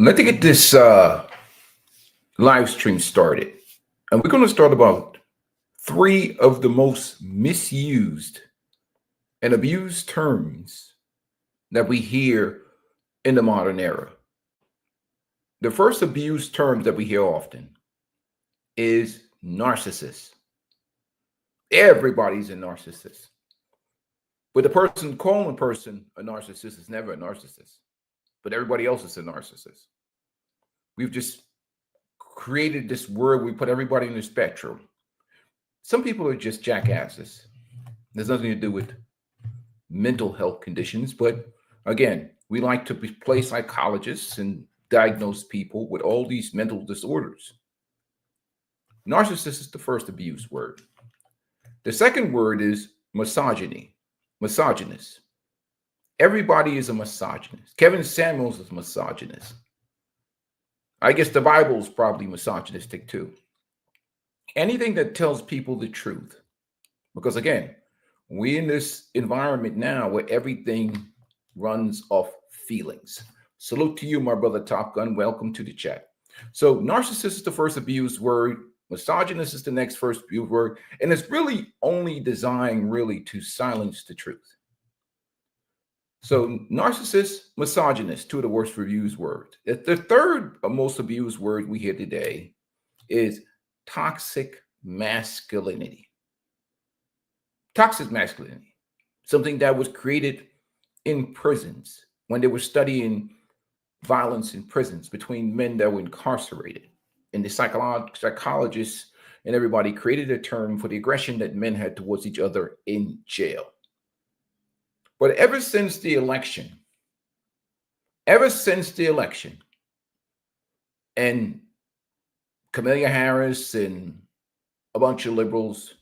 Let's get this live stream started. And we're going to start about three of the most misused and abused terms that we hear in the modern era. The first abused term that we hear often is narcissist. Everybody's a narcissist. But the person calling a person a narcissist is never a narcissist. But everybody else is a narcissist. We've just created this word. We put everybody in the spectrum. Some people are just jackasses. There's nothing to do with mental health conditions. But again, we like to play psychologists and diagnose people with all these mental disorders. Narcissist is the first abused word. The second word is misogyny, misogynist. Everybody is a misogynist. Kevin Samuels is a misogynist. I guess the Bible is probably misogynistic too. Anything that tells people the truth. Because again, we're in this environment now where everything runs off feelings. Salute to you, my brother Top Gun. Welcome to the chat. So narcissist is the first abused word. Misogynist is the next first abused word. And it's really only designed really to silence the truth. So narcissist, misogynist, two of the worst abused words. The third most abused word we hear today is toxic masculinity. Toxic masculinity, something that was created in prisons when they were studying violence in prisons between men that were incarcerated. And the psychologists and everybody created a term for the aggression that men had towards each other in jail. But ever since the election, and Kamala Harris and a bunch of liberals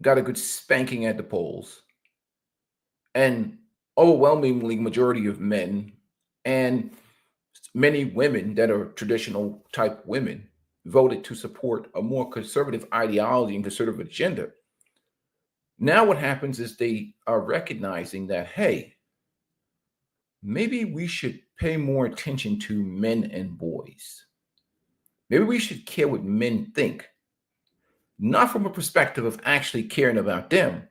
got a good spanking at the polls, and overwhelmingly majority of men and many women that are traditional type women voted to support a more conservative ideology and conservative agenda. Now what happens is they are recognizing that, hey, maybe we should pay more attention to men and boys. Maybe we should care what men think, not from a perspective of actually caring about them,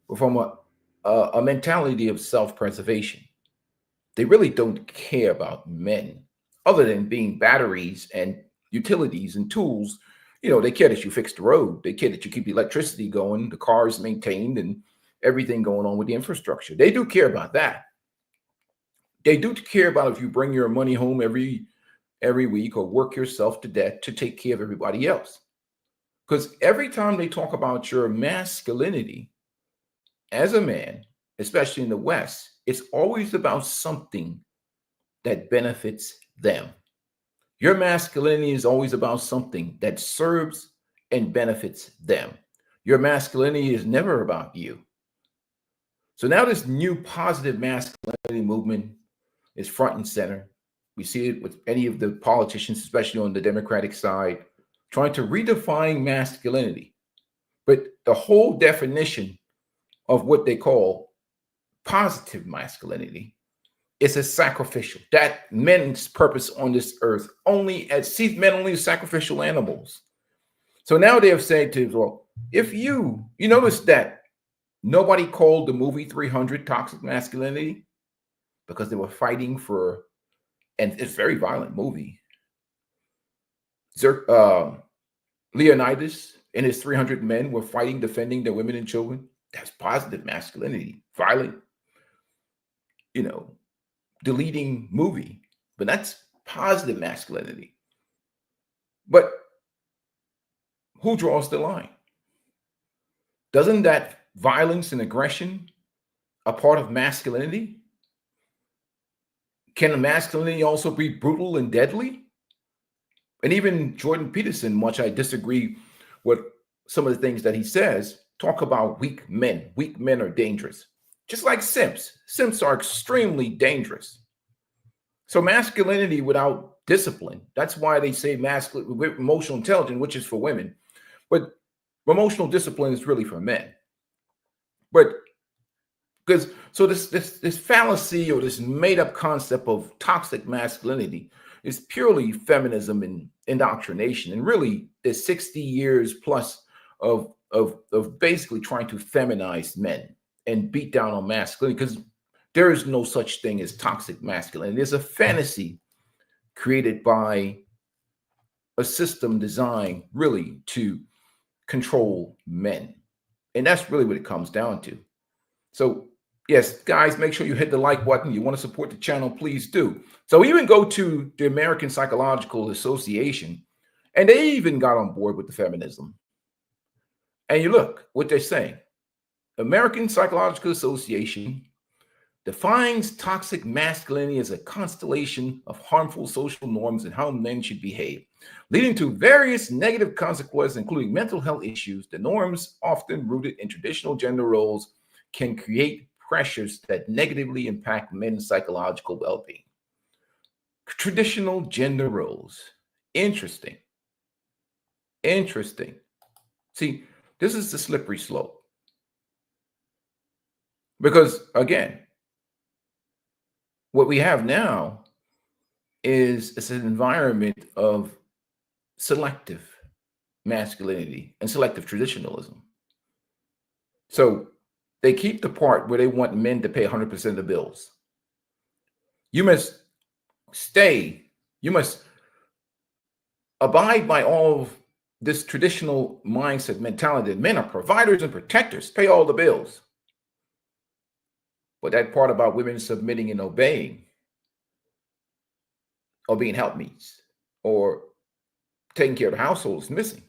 but from a mentality of self-preservation. They really don't care about men other than being batteries and utilities and tools. You know, they care that you fix the road. They care that you keep the electricity going, the cars maintained, and everything going on with the infrastructure. They do care about that. They do care about if you bring your money home every week or work yourself to death to take care of everybody else. Because every time they talk about your masculinity as a man, especially in the West, it's always about something that benefits them. Your masculinity is always about something that serves and benefits them. Your masculinity is never about you. So now this new positive masculinity movement is front and center. We see it with any of the politicians, especially on the Democratic side, trying to redefine masculinity. But the whole definition of what they call positive masculinity is a sacrificial. That men's purpose on this earth sees men only as sacrificial animals. So now they have said to, well, if you notice that nobody called the movie 300 toxic masculinity because they were fighting for, and it's a very violent movie. Leonidas and his 300 men were fighting, defending their women and children. That's positive masculinity. Violent, deleting movie, but that's positive masculinity. But who draws the line? Doesn't that violence and aggression a part of masculinity? Can a masculinity also be brutal and deadly? And even Jordan Peterson, much I disagree with some of the things that he says, talk about weak men. Weak men are dangerous. Just like simps. Simps are extremely dangerous. So masculinity without discipline, that's why they say masculine with emotional intelligence, which is for women. But emotional discipline is really for men. But Because so this fallacy or this made up concept of toxic masculinity is purely feminism and indoctrination, and really there's 60 years plus of basically trying to feminize men and beat down on masculinity, because there is no such thing as toxic masculinity. There's a fantasy created by a system designed really to control men, and that's really what it comes down to. So, yes, guys, make sure you hit the like button. You want to support the channel, please do. So, even go to the American Psychological Association, and they even got on board with the feminism. And you look what they're saying. American Psychological Association defines toxic masculinity as a constellation of harmful social norms and how men should behave, leading to various negative consequences, including mental health issues. The norms, often rooted in traditional gender roles, can create pressures that negatively impact men's psychological well-being. Traditional gender roles. Interesting. Interesting. See, this is the slippery slope. Because, again, what we have now is an environment of selective masculinity and selective traditionalism. So they keep the part where they want men to pay 100% of the bills. You must you must abide by all of this traditional mindset mentality that men are providers and protectors, pay all the bills. But that part about women submitting and obeying, or being helpmeets, or taking care of the household is missing.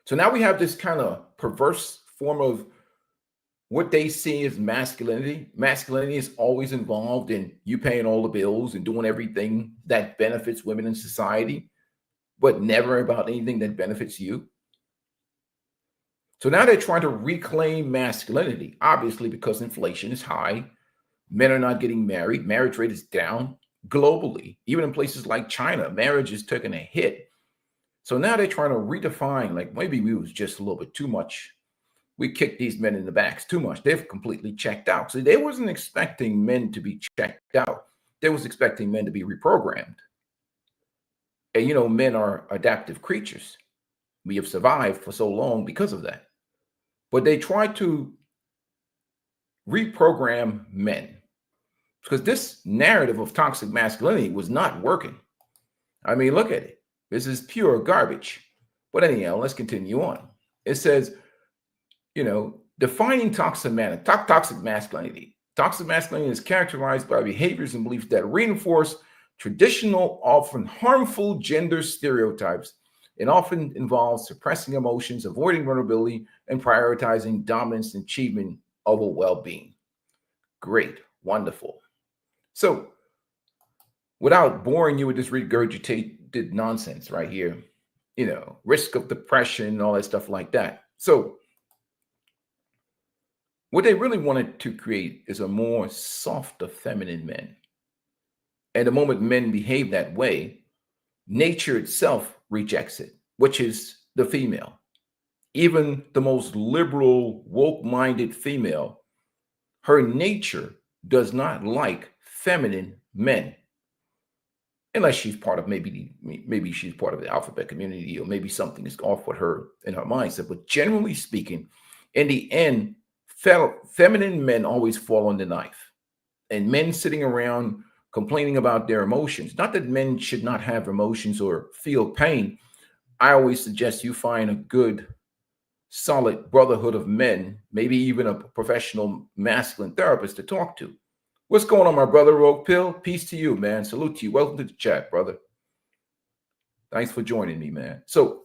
So now we have this kind of perverse form of what they see as masculinity. Masculinity is always involved in you paying all the bills and doing everything that benefits women in society, but never about anything that benefits you. So now they're trying to reclaim masculinity, obviously, because inflation is high. Men are not getting married. Marriage rate is down globally. Even in places like China, marriage is taking a hit. So now they're trying to redefine, like maybe we was just a little bit too much. We kicked these men in the backs too much. They've completely checked out. So they wasn't expecting men to be checked out. They was expecting men to be reprogrammed. And you know, men are adaptive creatures. We have survived for so long because of that. But they tried to reprogram men because this narrative of toxic masculinity was not working. I mean, look at it. This is pure garbage. But anyhow, let's continue on. It says, you know, defining toxic masculinity. Toxic masculinity is characterized by behaviors and beliefs that reinforce traditional, often harmful gender stereotypes, and often involves suppressing emotions, avoiding vulnerability, and prioritizing dominance and achievement over well-being. Great, wonderful. So, without boring you with this regurgitated nonsense right here, you know, risk of depression, all that stuff like that. So, what they really wanted to create is a more softer, feminine man. And the moment men behave that way, nature itself rejects it, which is the female. Even the most liberal, woke-minded female, her nature does not like feminine men. Unless she's part of maybe she's part of the alphabet community, or maybe something is off with her in her mindset. But generally speaking, in the end, feminine men always fall on the knife. And men sitting around complaining about their emotions. Not that men should not have emotions or feel pain. I always suggest you find a good, solid brotherhood of men, maybe even a professional masculine therapist to talk to. What's going on, my brother, Rogue Pill? Peace to you, man. Salute to you. Welcome to the chat, brother. Thanks for joining me, man. So,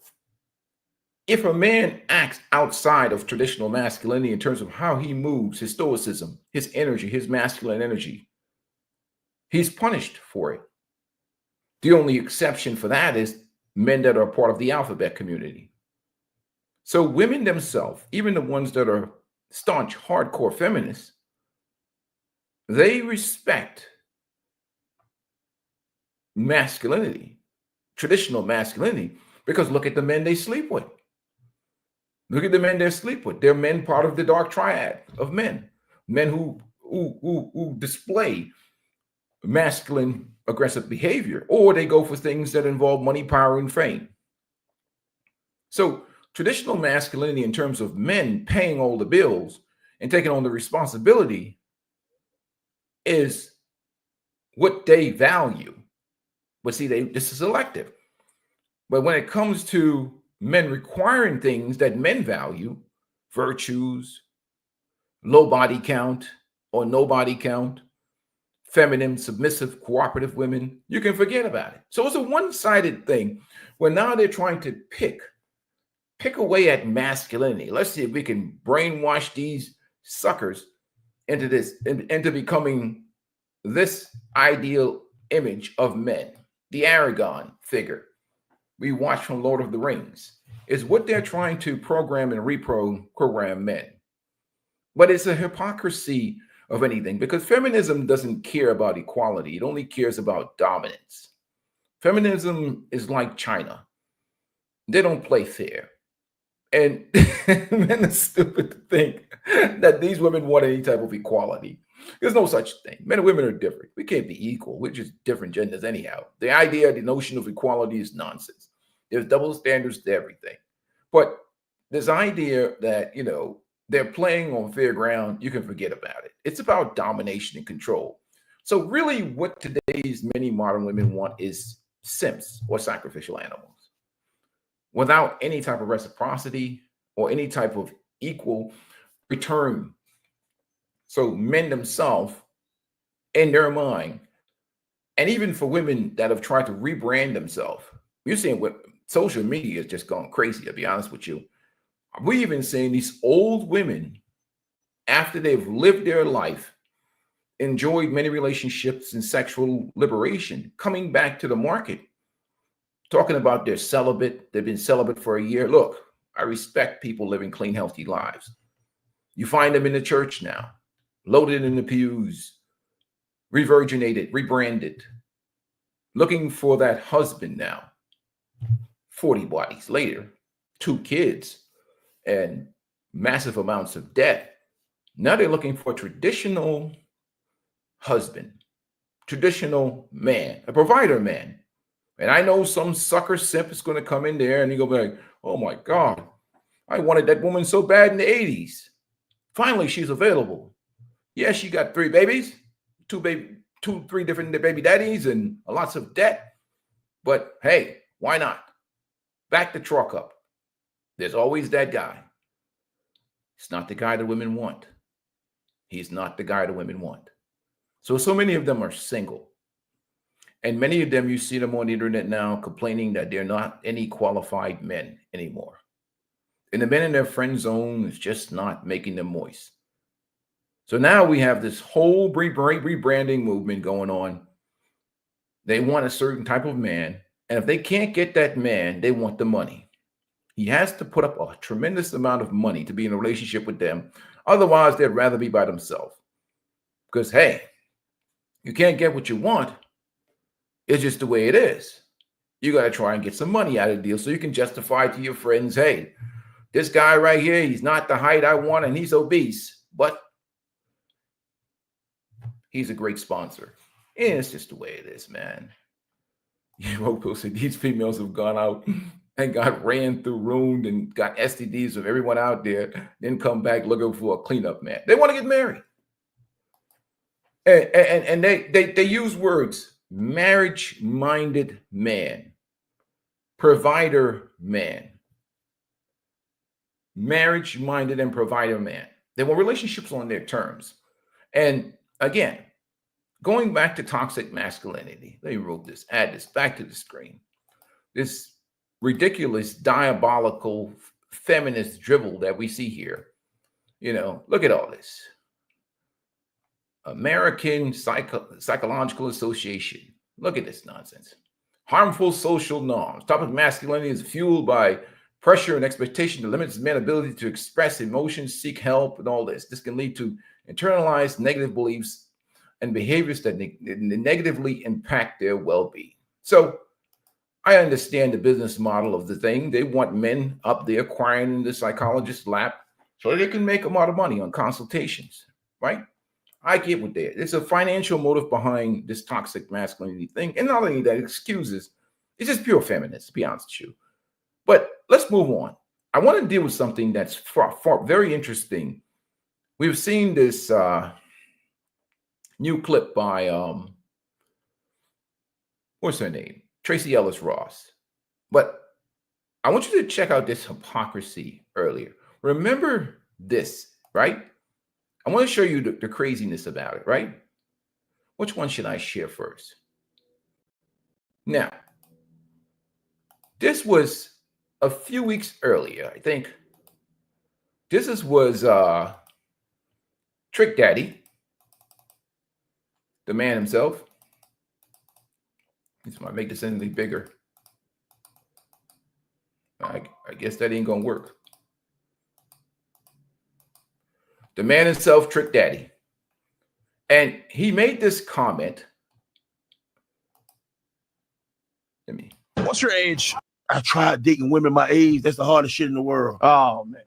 if a man acts outside of traditional masculinity in terms of how he moves, his stoicism, his energy, his masculine energy, he's punished for it. The only exception for that is men that are part of the alphabet community. So women themselves, even the ones that are staunch, hardcore feminists, they respect masculinity, traditional masculinity, because look at the men they sleep with. Look at the men they sleep with. They're men part of the dark triad of men. men who display masculine aggressive behavior, or they go for things that involve money, power, and fame. So traditional masculinity in terms of men paying all the bills and taking on the responsibility is what they value. But see, this is selective. But when it comes to men requiring things that men value, virtues, low body count or no body count, feminine, submissive, cooperative women, you can forget about it. So it's a one-sided thing where now they're trying to pick away at masculinity. Let's see if we can brainwash these suckers into this, into becoming this ideal image of men, the Aragon figure we watch from Lord of the Rings, is what they're trying to program and reprogram men. But it's a hypocrisy of anything, because feminism doesn't care about equality. It only cares about dominance. Feminism is like China. They don't play fair. And men are stupid to think that these women want any type of equality. There's no such thing. Men and women are different. We can't be equal. We're just different genders anyhow. The idea, the notion of equality is nonsense. There's double standards to everything. But this idea that, they're playing on fair ground, you can forget about it. It's about domination and control. So really what today's many modern women want is simps or sacrificial animals without any type of reciprocity or any type of equal return. So men themselves, in their mind, and even for women that have tried to rebrand themselves, you're seeing what social media has just gone crazy, to be honest with you. We even seeing these old women, after they've lived their life, enjoyed many relationships and sexual liberation, coming back to the market, talking about they're celibate. They've been celibate for a year. Look, I respect people living clean, healthy lives. You find them in the church now, loaded in the pews, revirginated, rebranded, looking for that husband now. 40 bodies later, 2 kids, and massive amounts of debt. Now they're looking for a traditional husband, traditional man, a provider man. And I know some sucker simp is going to come in there and he's going to be like, oh my God, I wanted that woman so bad in the 80s. Finally, she's available. Yeah, she got 3 babies, 3 different baby daddies and lots of debt. But hey, why not? Back the truck up. There's always that guy. It's not the guy that women want. He's not the guy that women want. So many of them are single. And many of them, you see them on the internet now complaining that they're not any qualified men anymore. And the men in their friend zone is just not making them moist. So now we have this whole rebranding movement going on. They want a certain type of man. And if they can't get that man, they want the money. He has to put up a tremendous amount of money to be in a relationship with them. Otherwise, they'd rather be by themselves. Because, hey, you can't get what you want. It's just the way it is. You got to try and get some money out of the deal so you can justify to your friends, hey, this guy right here, he's not the height I want and he's obese, but he's a great sponsor. And it's just the way it is, man. These females have gone out and got ran through, ruined, and got STDs of everyone out there, then come back looking for a cleanup man. They want to get married. And they use words, marriage-minded man, provider man, marriage-minded and provider man. They want relationships on their terms. And again, going back to toxic masculinity, they wrote this, add this back to the screen. This ridiculous, diabolical, feminist dribble that we see here. Look at all this. American Psychological Association. Look at this nonsense. Harmful social norms. Topic masculinity is fueled by pressure and expectation that limits men's ability to express emotions, seek help, and all this. This can lead to internalized negative beliefs and behaviors that negatively impact their well-being. So I understand the business model of the thing. They want men up there crying in the psychologist's lap so they can make a lot of money on consultations, right? I get what there. There's a financial motive behind this toxic masculinity thing. And not only that, excuses. It's just pure feminist, to be honest with you. But let's move on. I want to deal with something that's very interesting. We've seen this new clip by, what's her name? Tracy Ellis Ross. But I want you to check out this hypocrisy earlier. Remember this, right? I want to show you the craziness about it, right? Which one should I share first? Now, this was a few weeks earlier, I think. This was Trick Daddy, the man himself. This might make this anything bigger. I guess that ain't gonna work. The man himself, Trick Daddy. And he made this comment. What's your age? I tried dating women my age. That's the hardest shit in the world. Oh, man.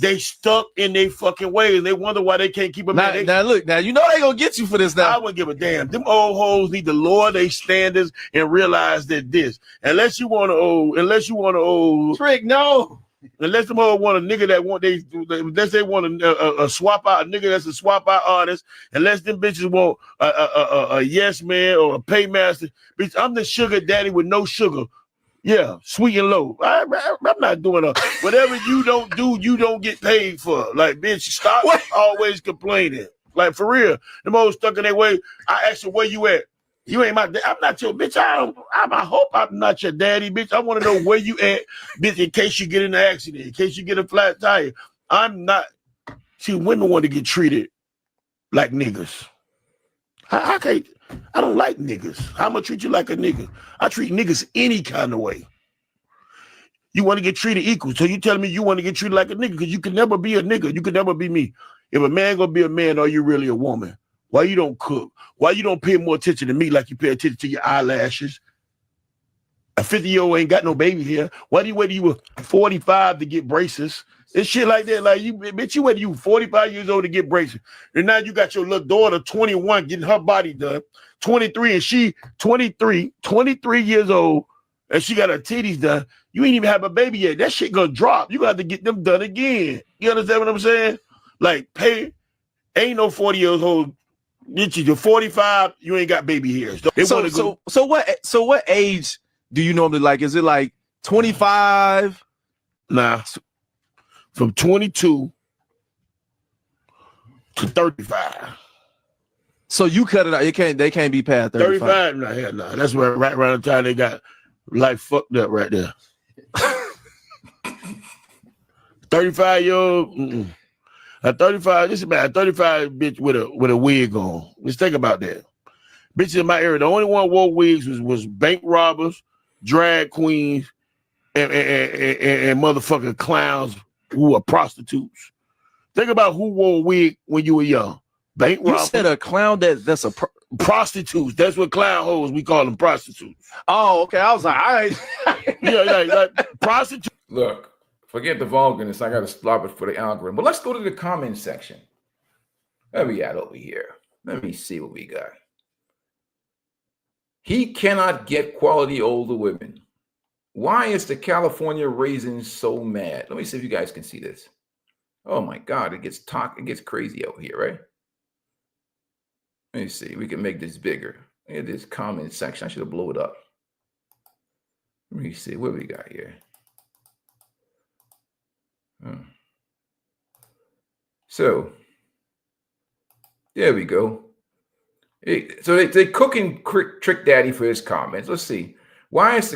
They stuck in their fucking ways. They wonder why they can't keep a man. Now, look, now, you know they gonna get you for this now. I wouldn't give a damn. Them old hoes need to lower their standards and realize that this. Unless you want to Trick, no. Unless them hoes want a nigga that want unless they want a swap out, a nigga that's a swap out artist. Unless them bitches want a yes man or a paymaster. Bitch, I'm the sugar daddy with no sugar. Yeah, sweet and low. I'm not doing whatever you don't do, you don't get paid for. Like, bitch, stop always complaining. Like, for real. Them hoes stuck in their way. I asked her, where you at? You ain't my dad. I'm not your bitch. I hope I'm not your daddy, bitch. I want to know where you at, bitch, in case you get in an accident, in case you get a flat tire. I'm not. See, women want to get treated like niggas. I can't. I don't like niggas. I'm going to treat you like a nigga. I treat niggas any kind of way. You want to get treated equal. So you telling me you want to get treated like a nigga because you can never be a nigga. You can never be me. If a man going to be a man, are you really a woman? Why you don't cook? Why you don't pay more attention to me like you pay attention to your eyelashes? A 50-year-old ain't got no baby here. Why do you wait till you were 45 to get braces? It's shit like that. Like, you, bitch, you wait till you 45 years old to get braces. And now you got your little daughter, 21, getting her body done. 23, and she 23 years old, and she got her titties done. You ain't even have a baby yet. That shit gonna drop. You got to get them done again. You understand what I'm saying? Like, ain't no 40 years old. You're 45, you ain't got baby hairs. So what age do you normally like? Is it like 25? Nah. From 22 to 35. So you cut it out. They can't be past 35. 35? Nah, hell no. That's right around the time they got life fucked up right there. 35-year-old. A 35, this is about a 35 bitch with a wig on. Let's think about that. Bitches in my area, the only one who wore wigs was bank robbers, drag queens, and motherfucking clowns who are prostitutes. Think about who wore a wig when you were young. Bank robbers. You said a clown that's a prostitutes. That's what clown hoes, we call them prostitutes. Oh, okay. I was like, all right. Yeah, like prostitutes. Look. Forget the vulgarness. I got to stop it for the algorithm. But let's go to the comment section. Where we at over here? Let me see what we got. He cannot get quality older women. Why is the California raisin so mad? Let me see if you guys can see this. Oh my God, it gets crazy out here, right? Let me see. We can make this bigger. Look at this comment section. I should have blown it up. Let me see what we got here. So there we go. So they cooking Trick Daddy for his comments. Let's see. Why is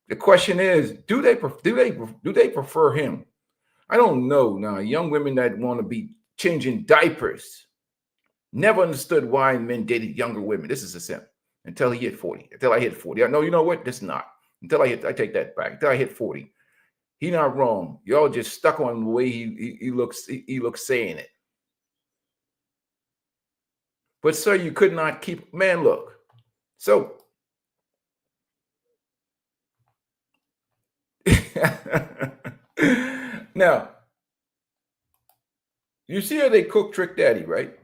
the question is, do they prefer him? I don't know. Now, young women that want to be changing diapers never understood why men dated younger women. This is a simp until he hit 40. Until I hit 40. I know, you know what? This is not. I take that back. Until I hit 40. He not wrong. Y'all just stuck on the way he looks saying it. But sir, you could not keep, man, look. So now you see how they cook Trick Daddy, right?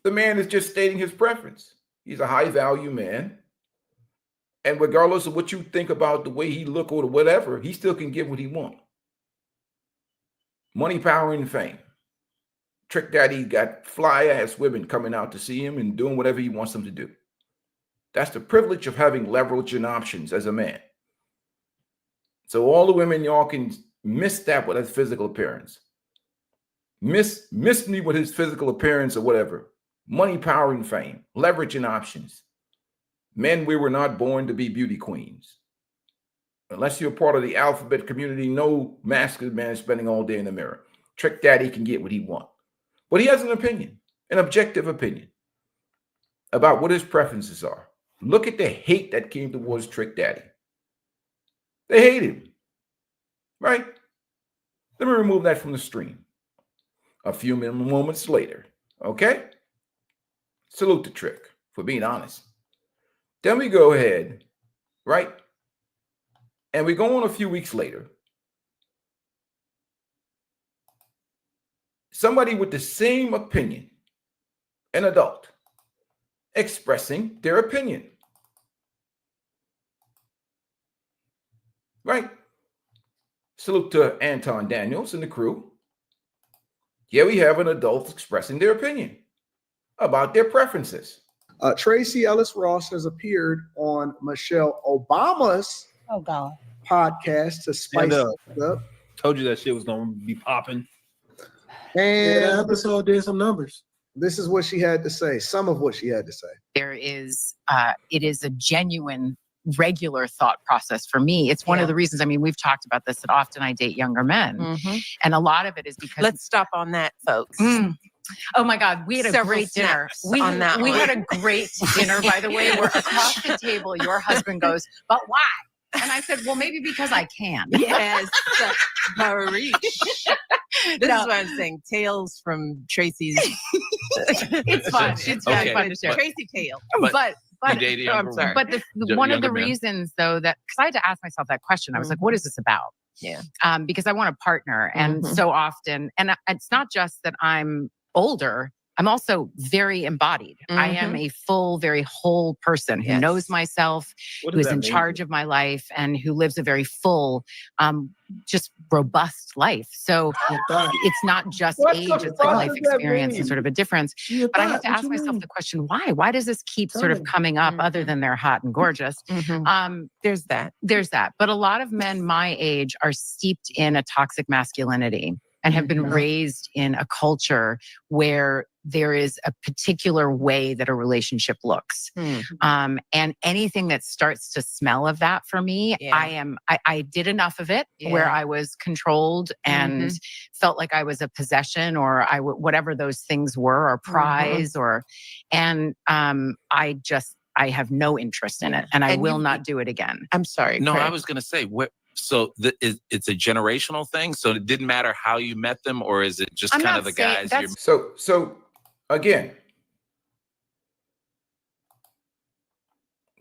The man is just stating his preference. He's a high value man. And regardless of what you think about the way he look or whatever, he still can get what he wants. Money, power, and fame. Trick Daddy got fly ass women coming out to see him and doing whatever he wants them to do. That's the privilege of having leverage and options as a man. So all the women, y'all can miss that with his physical appearance. Miss me with his physical appearance or whatever. Money, power, and fame. Leverage and options. Men, we were not born to be beauty queens. Unless you're part of the alphabet community, no masculine man is spending all day in the mirror. Trick Daddy can get what he wants. But he has an opinion, an objective opinion about what his preferences are. Look at the hate that came towards Trick Daddy. They hate him, right? Let me remove that from the stream. A few moments later, okay? Salute to Trick for being honest. Then we go ahead, right? And we go on a few weeks later. Somebody with the same opinion, an adult, expressing their opinion. Right? Salute to Anton Daniels and the crew. Yeah, we have an adult expressing their opinion about their preferences. Tracy Ellis Ross has appeared on Michelle Obama's podcast to spice it up. Told you that shit was gonna be popping. And that episode did some numbers. This is what she had to say. Some of what she had to say. There is, it is a genuine, regular thought process for me. It's one of the reasons, I mean, we've talked about this, that often I date younger men. And a lot of it is because. Let's stop on that, folks. Oh my God, we had a great dinner. We had a great dinner, by the way, where across the table, your husband goes, but why? And I said, well, maybe because I can. Yes, Paris. This is what I'm saying. Tales from Tracy's. It's fun. It's very fun to share. Tracy tale. But I'm sorry. But one of the reasons, though, that because I had to ask myself that question, I was like, what is this about? Yeah. Because I want a partner. And so often, and it's not just that I'm older, I'm also very embodied. I am a full, very whole person who knows myself, who is in charge of my life, and who lives a very full, just robust life. So it's not just age, it's like life experience and sort of a difference. But I have to ask myself the question, why? Why does this keep sort of coming up other than they're hot and gorgeous? There's that. There's that. But a lot of men my age are steeped in a toxic masculinity and have been raised in a culture where there is a particular way that a relationship looks. And anything that starts to smell of that for me, I did enough of it where I was controlled and felt like I was a possession or whatever those things were, or prize, and I have no interest in it, and I will not do it again. I'm sorry. No, Craig. I was going to say, it's a generational thing. So it didn't matter how you met them, or is it just kind of the guys? So again,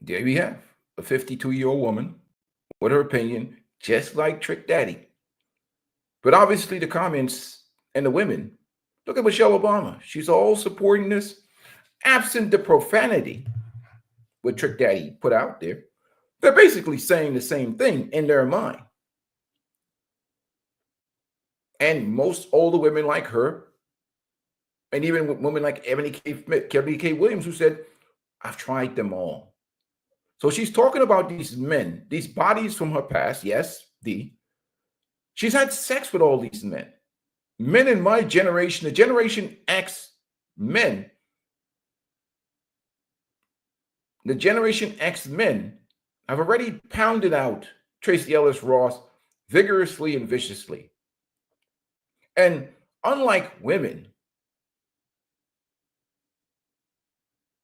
there we have a 52-year-old woman with her opinion, just like Trick Daddy. But obviously the comments and the women, look at Michelle Obama. She's all supporting this, absent the profanity what Trick Daddy put out there. They're basically saying the same thing in their mind. And most older women like her, and even women like Ebony K. Williams, who said, I've tried them all. So she's talking about these men, these bodies from her past. Yes, she's had sex with all these men. Men in my generation, the Generation X men, the Generation X men have already pounded out Tracy Ellis Ross vigorously and viciously. And unlike women,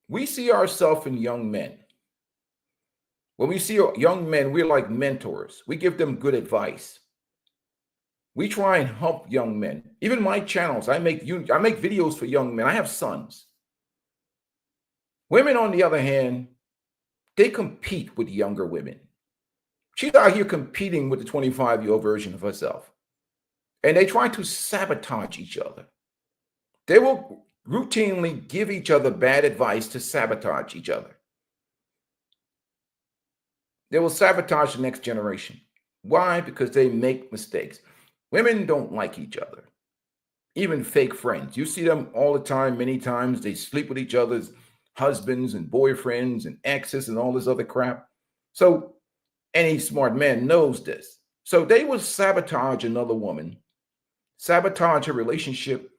we see ourselves in young men. When we see young men, we're like mentors. We give them good advice. We try and help young men. Even my channels, I make videos for young men. I have sons. Women, on the other hand, they compete with younger women. She's out here competing with the 25-year-old version of herself. And they try to sabotage each other. They will routinely give each other bad advice to sabotage each other. They will sabotage the next generation. Why? Because they make mistakes. Women don't like each other, even fake friends. You see them all the time, many times. They sleep with each other's husbands and boyfriends and exes and all this other crap. So any smart man knows this. So they will sabotage another woman, sabotage a relationship.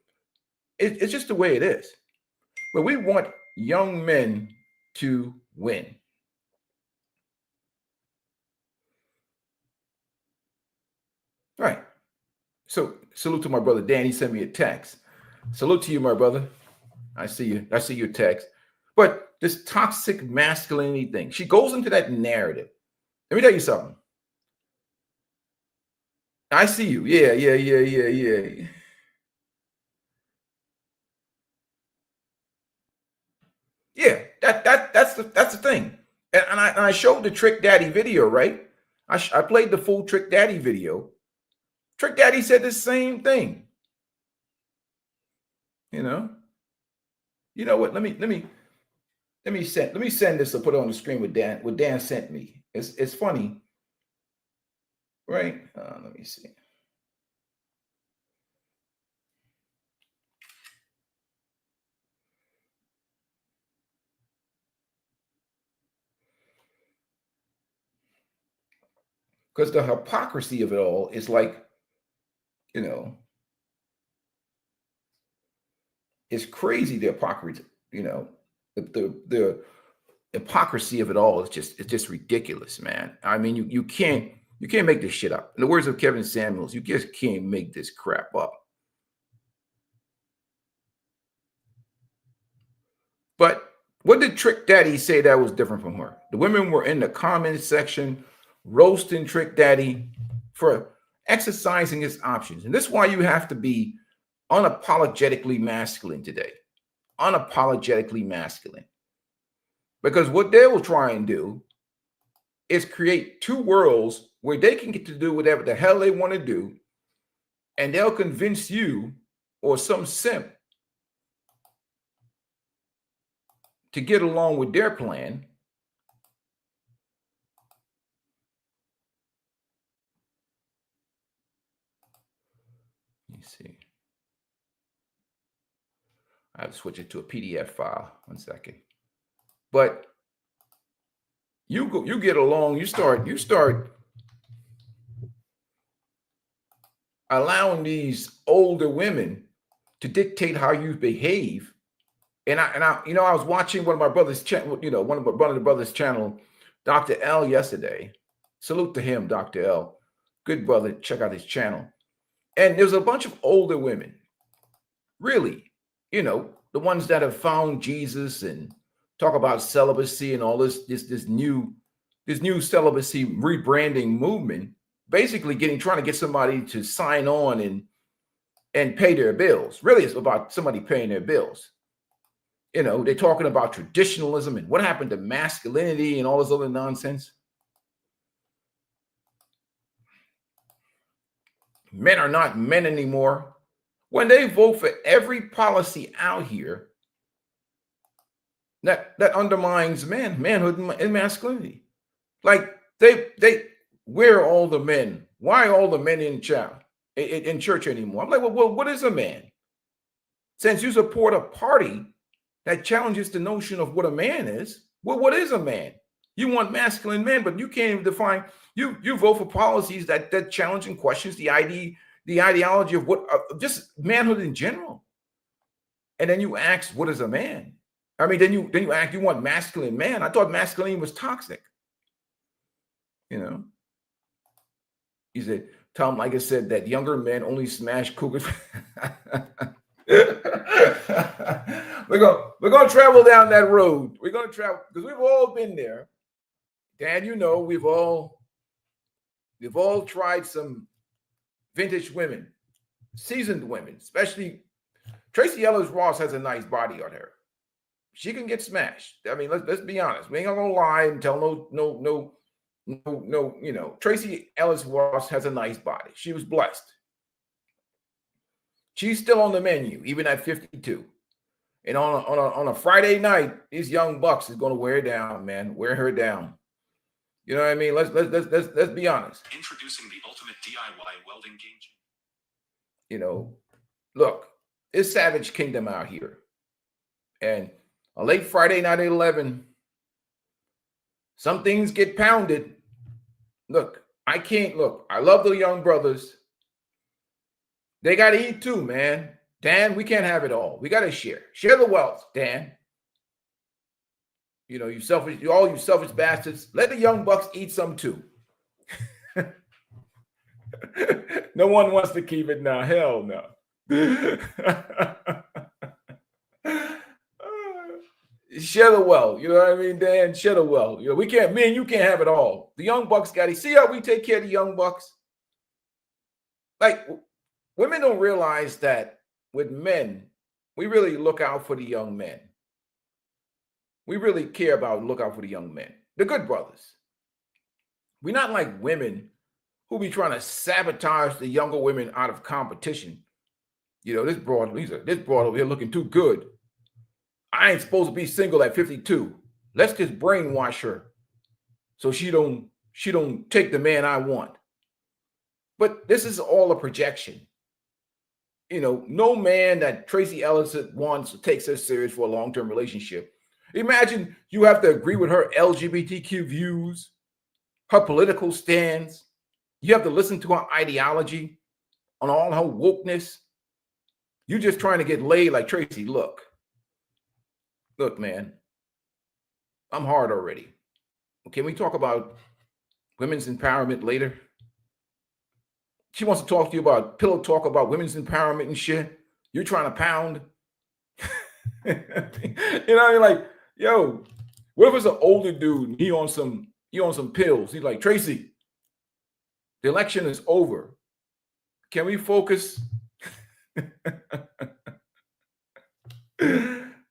It's just the way it is. But we want young men to win. Right. So salute to my brother Dan. He sent me a text. Salute to you, my brother. I see you. I see your text. But this toxic masculinity thing, she goes into that narrative. Let me tell you something. I see you. Yeah. Yeah, that's the thing. And I showed the Trick Daddy video, right? I played the full Trick Daddy video. Trick Daddy said the same thing. You know what? Let me send this or put it on the screen with Dan. What Dan sent me. It's funny, right? Let me see. Because the hypocrisy of it all is like, it's crazy. The hypocrisy, the hypocrisy of it all is just ridiculous, man. I mean, you can't make this shit up. In the words of Kevin Samuels, you just can't make this crap up. But what did Trick Daddy say that was different from her? The women were in the comment section roasting Trick Daddy for exercising his options. And this is why you have to be unapologetically masculine today. Unapologetically masculine. Because what they will try and do is create two worlds where they can get to do whatever the hell they want to do. And they'll convince you or some simp to get along with their plan. Let me see. I have to switch it to a PDF file. 1 second. But you get along, you start allowing these older women to dictate how you behave. And I was watching one of my brother's channel, one of the brothers' channel, Dr. L, yesterday. Salute to him, Dr. L. Good brother. Check out his channel. And there's a bunch of older women, really, the ones that have found Jesus and talk about celibacy and all this new celibacy rebranding movement, basically trying to get somebody to sign on and pay their bills. Really, it's about somebody paying their bills. They're talking about traditionalism and what happened to masculinity and all this other nonsense. Men are not men anymore. When they vote for every policy out here that undermines manhood and masculinity. Like where are all the men? Why are all the men in church anymore? I'm like, well, what is a man? Since you support a party that challenges the notion of what a man is, well, what is a man? You want masculine men, but you can't even define. You vote for policies that challenge and questions the ideology of what just manhood in general. And then you ask, what is a man? I mean, then you ask, you want masculine man? I thought masculine was toxic. He said, Tom Liger said that younger men only smash cougars. We're gonna travel down that road. We're gonna travel because we've all been there. Dan, we've all tried some vintage women, seasoned women, especially Tracy Ellis Ross has a nice body on her. She can get smashed. I mean, let's be honest. We ain't gonna lie and tell no. Tracy Ellis Ross has a nice body. She was blessed. She's still on the menu, even at 52. And on a Friday night, these young bucks is going to wear down, man. Wear her down. You know what I mean? Let's be honest. Introducing the ultimate DIY welding game. You know, look, it's Savage Kingdom out here. And a late Friday night at 11, some things get pounded. Look, I love the young brothers. They got to eat too, man. Dan, we can't have it all. We got to share. Share the wealth, Dan. You know, all you selfish bastards, let the young bucks eat some too. No one wants to keep it now. Hell no. Share the wealth. You know what I mean, Dan? Share the wealth. You know, me and you can't have it all. The young bucks got to see how we take care of the young bucks. Like, women don't realize that with men, we really look out for the young men. We really care about look out for the young men, the good brothers. We're not like women who be trying to sabotage the younger women out of competition. You know, this broad over here looking too good. I ain't supposed to be single at 52. Let's just brainwash her so she don't take the man I want. But this is all a projection. You know, no man that Tracy Ellis wants takes her serious for a long-term relationship. Imagine you have to agree with her LGBTQ views, her political stance. You have to listen to her ideology on all her wokeness. You're just trying to get laid like Tracy. Look, man, I'm hard already. Can we talk about women's empowerment later? She wants to talk to you about pillow talk about women's empowerment and shit. You're trying to pound. You know, you're like, yo, what if it's an older dude and he on some pills? He's like, Tracy, the election is over. Can we focus?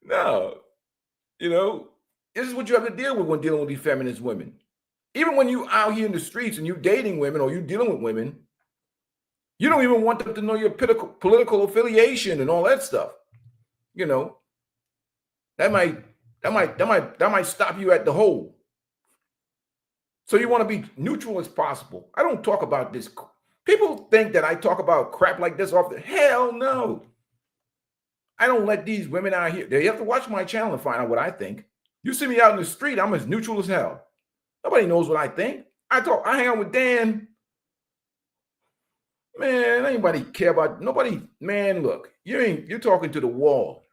No. You know, this is what you have to deal with when dealing with these feminist women. Even when you out here in the streets and you dating women or you dealing with women, you don't even want them to know your political affiliation and all that stuff. You know, that might stop you at the hole. So you want to be neutral as possible. I don't talk about this. People think that I talk about crap like this off the hell no. I don't let these women out here. You have to watch my channel and find out what I think. You see me out in the street, I'm as neutral as hell. Nobody knows what I think. I hang out with Dan. Man, anybody care about nobody? Man, look, you're talking to the wall.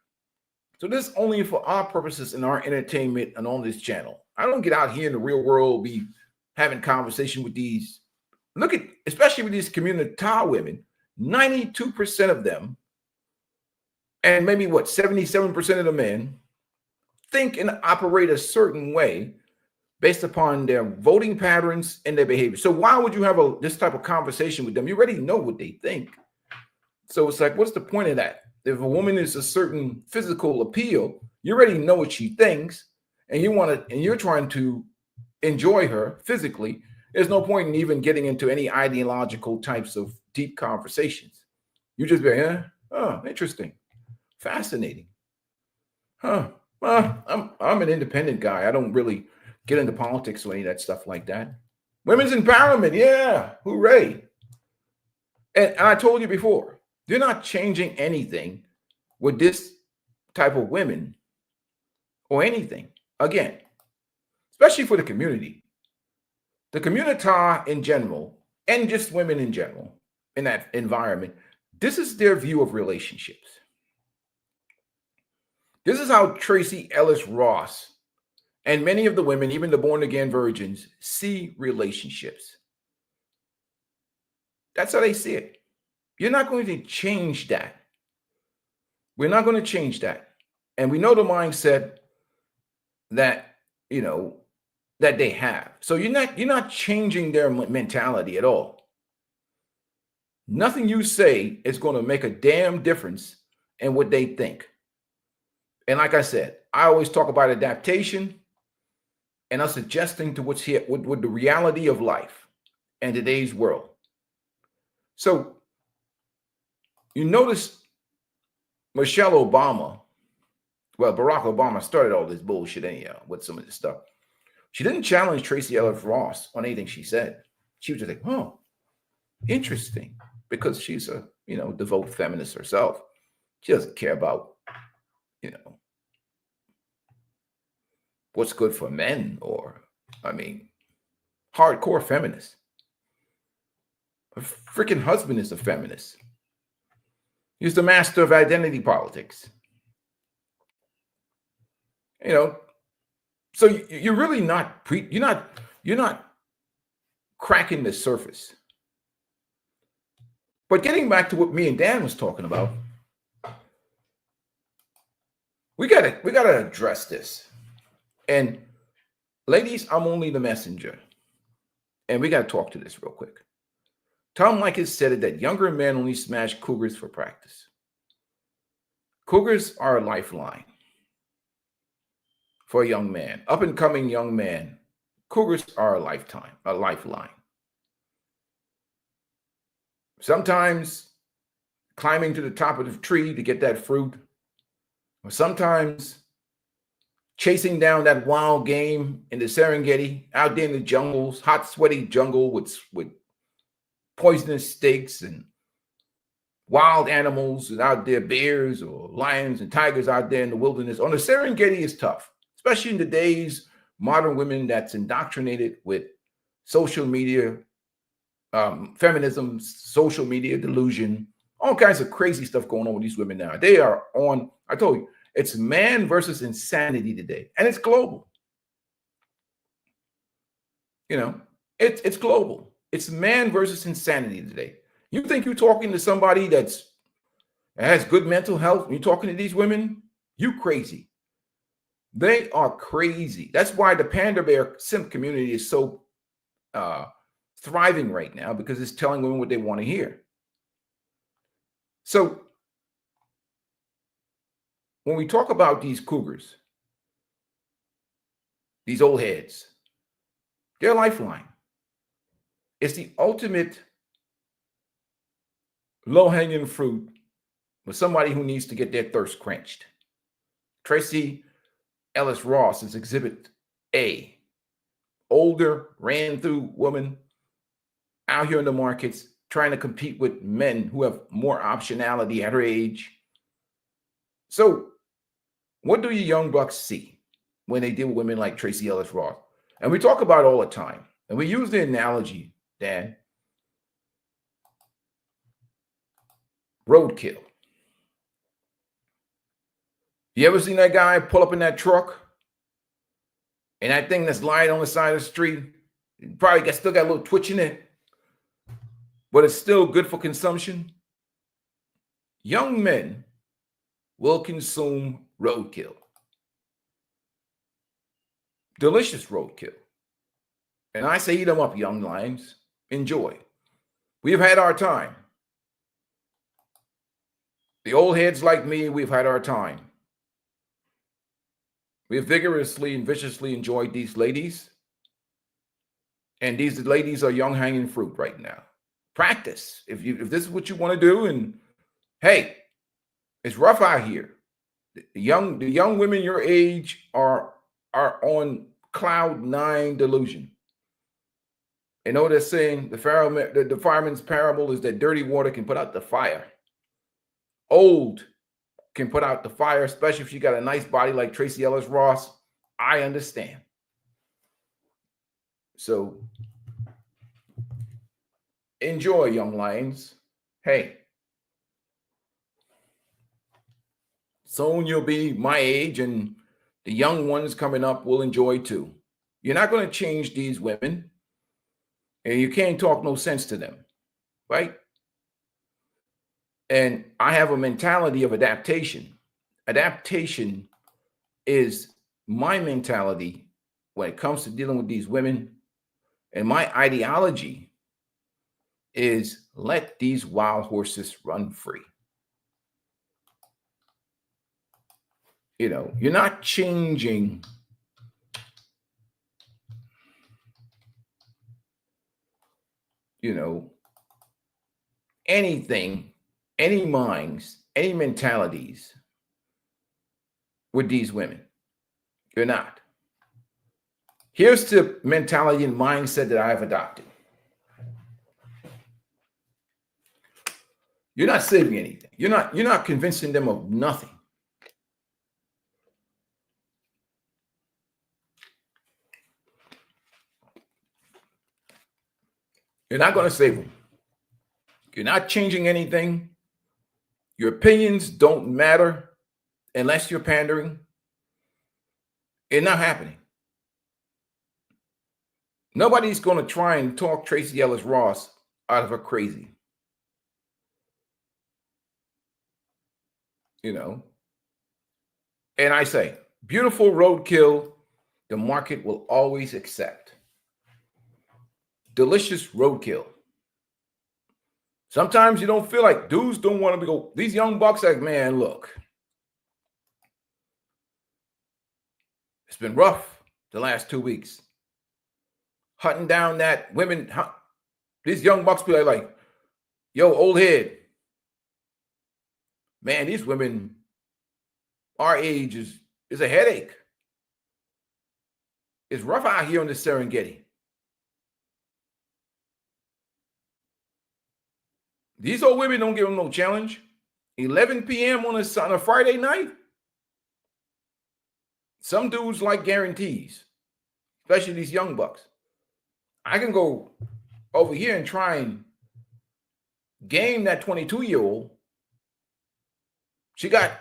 So this is only for our purposes and our entertainment and on this channel. I don't get out here in the real world, be having conversation with these. Look at, especially with these community women, 92% of them, and maybe 77% of the men think and operate a certain way based upon their voting patterns and their behavior. So why would you have this type of conversation with them? You already know what they think. So it's like, what's the point of that? If a woman is a certain physical appeal, you already know what she thinks, and you're trying to enjoy her physically. There's no point in even getting into any ideological types of deep conversations. You just be, oh, interesting, fascinating, huh? Well, I'm an independent guy. I don't really get into politics or any of that stuff like that. Women's empowerment, yeah, hooray! And I told you before, they're not changing anything with this type of women or anything. Again, especially for the community. The community in general, and just women in general, in that environment, this is their view of relationships. This is how Tracy Ellis Ross and many of the women, even the born-again virgins, see relationships. That's how they see it. You're not going to change that. We're not going to change that. And we know the mindset that, that they have. So you're not changing their mentality at all. Nothing you say is going to make a damn difference in what they think. And like I said, I always talk about adaptation and us adjusting to what's here with the reality of life and today's world. So you notice Michelle Obama Well, Barack Obama started all this bullshit anyhow with some of this stuff. She didn't challenge Tracy Ellis Ross on anything she said. She was just like, oh, interesting, because she's a, devout feminist herself. She doesn't care about, what's good for men, or, hardcore feminist. Her freaking husband is a feminist. He's the master of identity politics. So you're really not you're not cracking the surface. But getting back to what me and Dan was talking about, we gotta address this. And ladies, I'm only the messenger. And we gotta talk to this real quick. Tom Leykis said it that younger men only smash cougars for practice. Cougars are a lifeline for a young man, up and coming young man. Cougars are a lifeline. Sometimes climbing to the top of the tree to get that fruit, or sometimes chasing down that wild game in the Serengeti, out there in the jungles, hot, sweaty jungle with poisonous snakes and wild animals and out there, bears or lions and tigers out there in the wilderness. On the Serengeti is tough, especially in today's modern women that's indoctrinated with social media, feminism, social media delusion, all kinds of crazy stuff going on with these women now. They are on, I told you, it's man versus insanity today. And it's global. It's global. It's man versus insanity today. You think you're talking to somebody that has good mental health when you're talking to these women? You crazy. They are crazy. That's why the Panda Bear simp community is so thriving right now, because it's telling women what they want to hear. So when we talk about these cougars, these old heads, they're a lifeline. It's the ultimate low-hanging fruit for somebody who needs to get their thirst quenched. Tracy Ellis Ross is Exhibit A. Older, ran-through woman out here in the markets trying to compete with men who have more optionality at her age. So what do you young bucks see when they deal with women like Tracy Ellis Ross? And we talk about it all the time. And we use the analogy, Dan, roadkill. You ever seen that guy pull up in that truck and that thing that's lying on the side of the street, probably still got a little twitch in it, but it's still good for consumption? Young men will consume roadkill. Delicious roadkill. And I say eat them up, young lions. Enjoy. We've had our time. The old heads like me, we've had our time. We have vigorously and viciously enjoyed these ladies. And these ladies are young hanging fruit right now. Practice. If this is what you want to do, and hey, it's rough out here. The young women your age are on cloud 9 delusion. You know they're saying the fireman's parable is that dirty water can put out the fire. Old can put out the fire, especially if you got a nice body like Tracy Ellis Ross. I understand. So enjoy, young lions. Hey, soon you'll be my age, and the young ones coming up will enjoy too. You're not going to change these women, and you can't talk no sense to them, right? And I have a mentality of adaptation. Adaptation is my mentality when it comes to dealing with these women. And my ideology is let these wild horses run free. You're not changing anything, any minds, any mentalities with these women. You're not. Here's the mentality and mindset that I have adopted. You're not saving anything. You're not convincing them of nothing. You're not going to save them. You're not changing anything. Your opinions don't matter unless you're pandering. It's not happening. Nobody's going to try and talk Tracy Ellis Ross out of her crazy. You know? And I say, beautiful roadkill, the market will always accept. Delicious roadkill. Sometimes you don't feel like dudes don't want to go. These young bucks like, man, look. It's been rough the last 2 weeks. Hunting down that women. These young bucks be like, yo, old head. Man, these women, our age is a headache. It's rough out here on the Serengeti. These old women don't give them no challenge. 11 p.m. on a Friday night. Some dudes like guarantees, especially these young bucks. I can go over here and try and game that 22-year-old. She got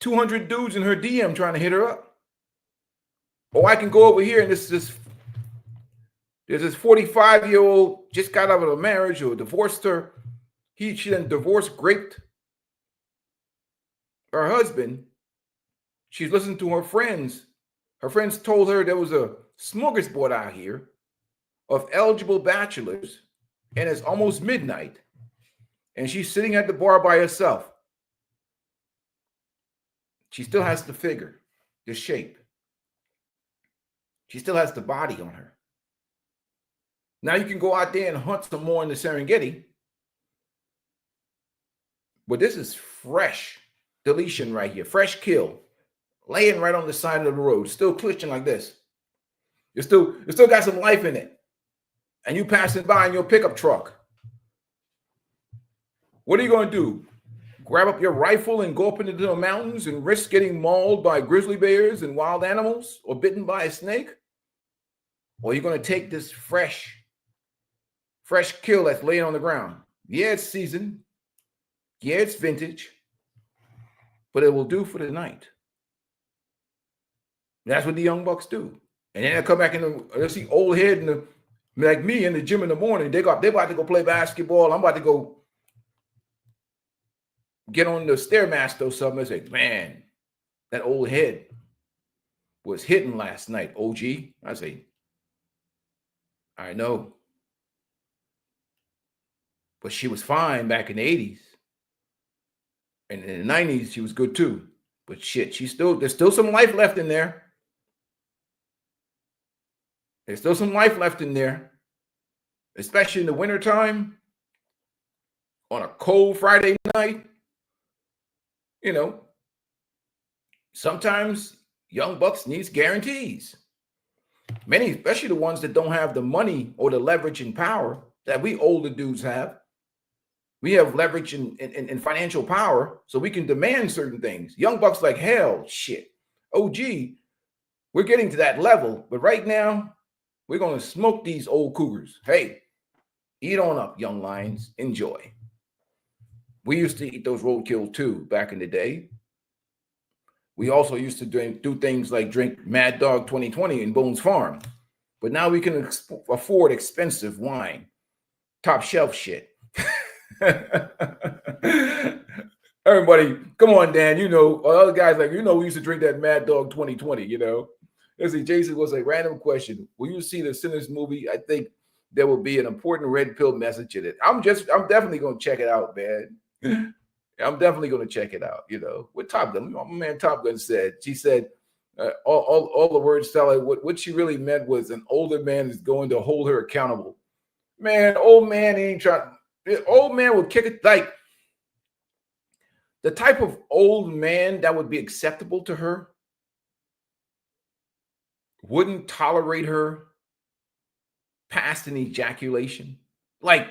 200 dudes in her DM trying to hit her up. Or I can go over here and there's this 45-year-old just got out of a marriage or divorced her. She then graped her husband. She's listening to her friends. Her friends told her there was a smorgasbord out here of eligible bachelors, and it's almost midnight, and she's sitting at the bar by herself. She still has the figure, the shape. She still has the body on her. Now you can go out there and hunt some more in the Serengeti. But this is fresh deletion right here. Fresh kill. Laying right on the side of the road. Still clutching like this. You still got some life in it. And you passing by in your pickup truck. What are you going to do? Grab up your rifle and go up into the mountains and risk getting mauled by grizzly bears and wild animals or bitten by a snake? Or are you going to take this fresh kill that's laying on the ground? Yeah, it's seasoned. Yeah, it's vintage. But it will do for the night. That's what the young bucks do. And then they'll come back they'll see old head like me in the gym in the morning. They're about to go play basketball. I'm about to go get on the Stairmaster or something and say, man, that old head was hitting last night, OG. I say, I know. But she was fine back in the 80s. And in the 90s, she was good too. But shit, there's still some life left in there. There's still some life left in there. Especially in the wintertime. On a cold Friday night. You know. Sometimes young bucks needs guarantees. Many, especially the ones that don't have the money or the leverage and power that we older dudes have. We have leverage and financial power, so we can demand certain things. Young bucks like, hell, shit. OG, we're getting to that level, but right now, we're going to smoke these old cougars. Hey, eat on up, young lions. Enjoy. We used to eat those roadkill too back in the day. We also used to do things like drink Mad Dog 2020 in Bones Farm, but now we can afford expensive wine, top shelf shit. Everybody, come on, Dan. You know, other guys like, we used to drink that Mad Dog 2020, you know. Let's see, Jason was a random question. Will you see the Sinners movie? I think there will be an important red pill message in it. I'm definitely going to check it out, man. I'm definitely going to check it out, you know. What Top Gun, my man Top Gun said. She said, all the words sound like what she really meant was an older man is going to hold her accountable. Man, old man ain't trying. Old man will kick it like the type of old man that would be acceptable to her wouldn't tolerate her past an ejaculation. Like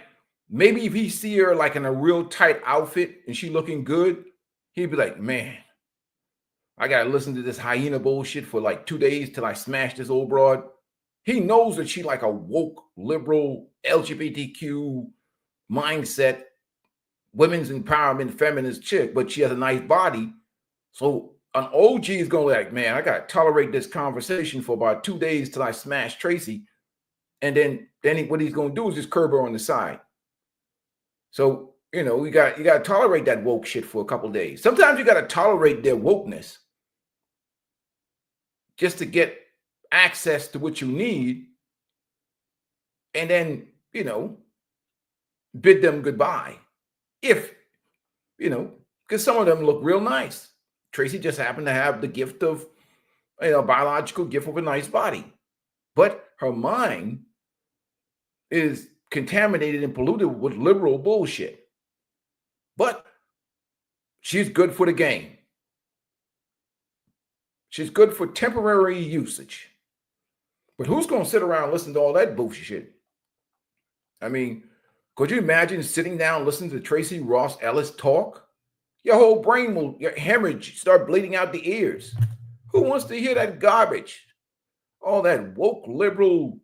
maybe if he see her like in a real tight outfit and she looking good, he'd be like, man, I gotta listen to this hyena bullshit for like 2 days till I smash this old broad. He knows that she like a woke, liberal, LGBTQ mindset, women's empowerment, feminist chick, but she has a nice body. So an OG is going to be like, man, I got to tolerate this conversation for about 2 days till I smash Tracy. And then what he's going to do is just curb her on the side. So, you know, you got to tolerate that woke shit for a couple of days. Sometimes you got to tolerate their wokeness just to get access to what you need. And then, you know, bid them goodbye. If, you know, because some of them look real nice. Tracy just happened to have the gift of, you know, biological gift of a nice body. But her mind is contaminated and polluted with liberal bullshit. But she's good for the game. She's good for temporary usage. But who's going to sit around and listen to all that bullshit? I mean, could you imagine sitting down listening to Tracy Ross Ellis talk? Your whole brain will hemorrhage, start bleeding out the ears. Who wants to hear that garbage? All that woke, liberal,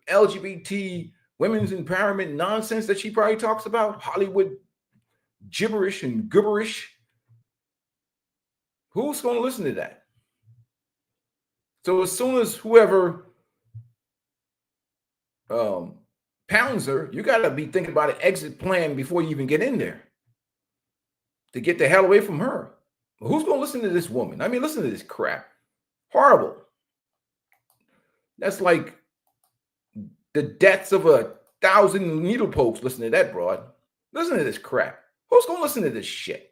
LGBT, women's empowerment nonsense that she probably talks about? Hollywood gibberish and gibberish? Who's going to listen to that? So as soon as whoever pounds her, you got to be thinking about an exit plan before you even get in there to get the hell away from her. Who's going to listen to this woman? I mean, listen to this crap. Horrible. That's like the deaths of 1,000 needle pokes. Listen to that, broad. Listen to this crap. Who's going to listen to this shit?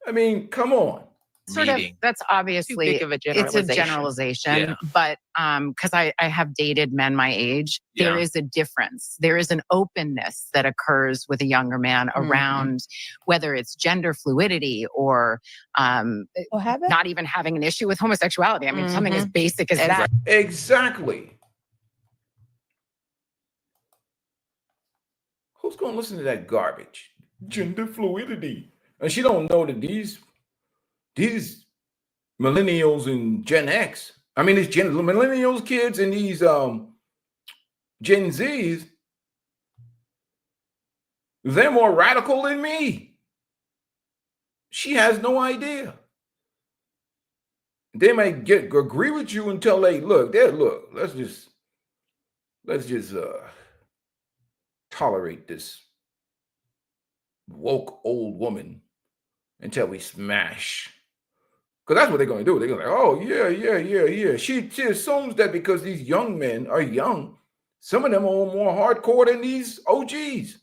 I mean, come on. Sort of, that's obviously, big of a it's a generalization, Yeah. but because I have dated men my age, there Yeah. is a difference. There is an openness that occurs with a younger man around whether it's gender fluidity or not even having an issue with homosexuality. I mean, something as basic as that. Exactly. Who's going to listen to that garbage? Gender fluidity. And she don't know that these millennials and Gen X, I mean, these millennials kids and these Gen Zs, they're more radical than me. She has no idea. They might agree with you until they look, let's just tolerate this woke old woman until we smash. Because that's what they're going to do. They're going to be like, oh, yeah. She assumes that because these young men are young, some of them are more hardcore than these OGs.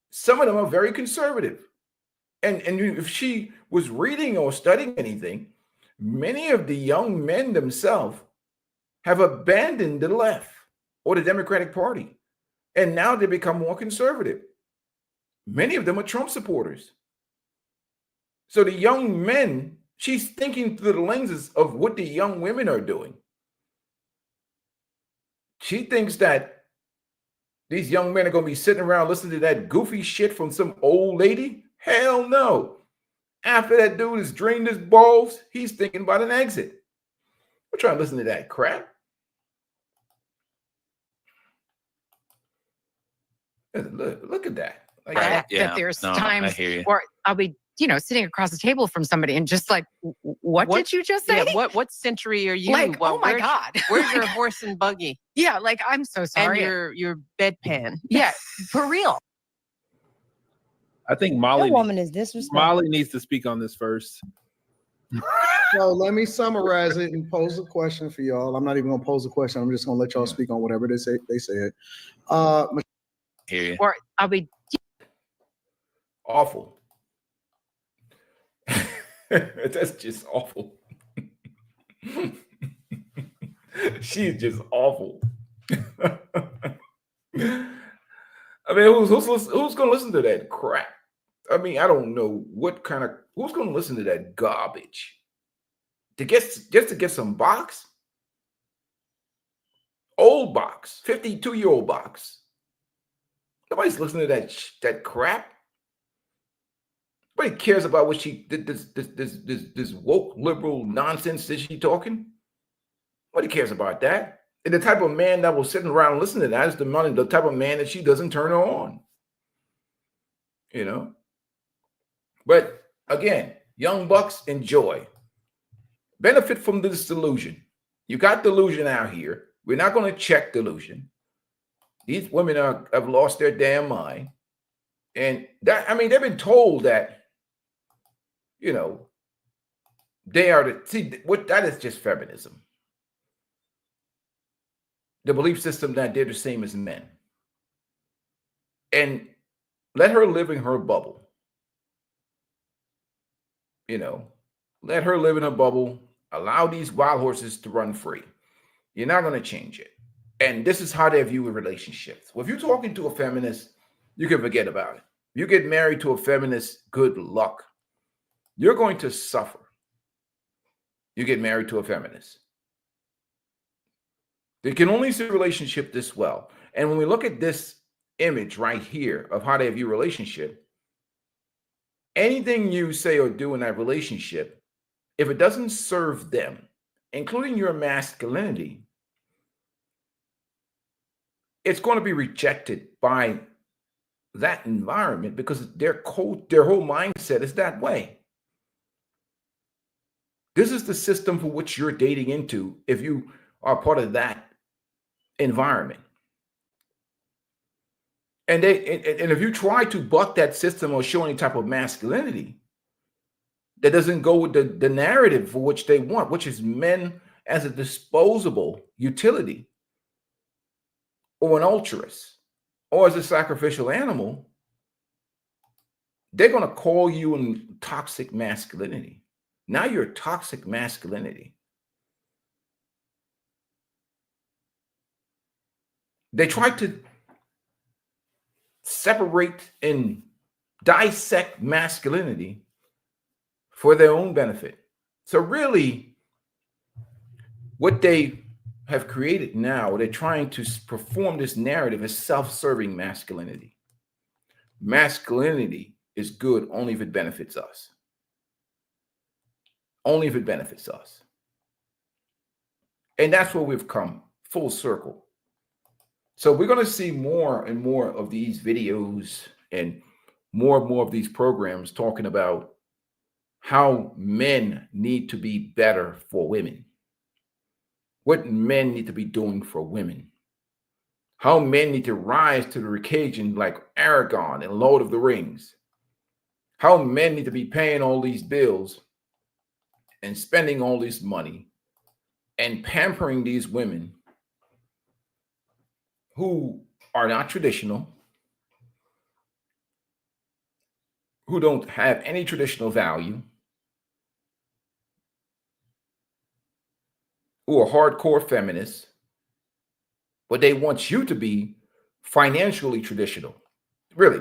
Some of them are very conservative. And if she was reading or studying anything, many of the young men themselves have abandoned the left or the Democratic Party. And now they become more conservative. Many of them are Trump supporters. So the young men, she's thinking through the lenses of what the young women are doing. She thinks that these young men are going to be sitting around listening to that goofy shit from some old lady? Hell no. After that dude has drained his balls, he's thinking about an exit. We're trying to listen to that crap. Look at that. Like, That there's times where I'll be, sitting across the table from somebody and just like, what did you just say? Yeah, what century are you? Like, oh my God. Where's your horse and buggy? Yeah, like, I'm so sorry. And your bedpan. Yeah, for real. I think Molly. That woman is disrespectful. Molly needs to speak on this first. So let me summarize it and pose a question for y'all. I'm not even going to pose a question. I'm just going to let y'all speak on whatever they said. Or I'll be awful. That's just awful. She's just awful. I mean, who's going to listen to that crap? I mean, I don't know who's going to listen to that garbage just to get some box, old box, 52-year-old box. Nobody's listening to that crap. Nobody cares about what she did. This woke liberal nonsense that she talking. Nobody cares about that. And the type of man that will sit around and listen to that is the type of man that she doesn't turn on. You know. But again, young bucks enjoy, benefit from this delusion. You got delusion out here. We're not going to check delusion. These women have lost their damn mind, and that, I mean, they've been told that, you know, they are that is just feminism. The belief system that they're the same as men, and let her live in her bubble. You know, let her live in her bubble. Allow these wild horses to run free. You're not going to change it. And this is how they view relationships. Well, if you're talking to a feminist, you can forget about it. You get married to a feminist, good luck. You're going to suffer. You get married to a feminist. They can only see a relationship this well. And when we look at this image right here of how they view relationship, anything you say or do in that relationship, if it doesn't serve them, including your masculinity, it's going to be rejected by that environment because their whole mindset is that way. This is the system for which you're dating into if you are part of that environment. And if you try to buck that system or show any type of masculinity that doesn't go with the narrative for which they want, which is men as a disposable utility, or an altruist, or as a sacrificial animal, they're going to call you in toxic masculinity. Now you're toxic masculinity. They try to separate and dissect masculinity for their own benefit. So really, what they have created now, they're trying to perform this narrative as self-serving masculinity. Masculinity is good only if it benefits us. Only if it benefits us. And that's where we've come full circle. So we're going to see more and more of these videos and more of these programs talking about how men need to be better for women. What men need to be doing for women. How men need to rise to the occasion like Aragorn and Lord of the Rings. How men need to be paying all these bills and spending all this money and pampering these women who are not traditional, who don't have any traditional value, who are hardcore feminists, but they want you to be financially traditional. Really,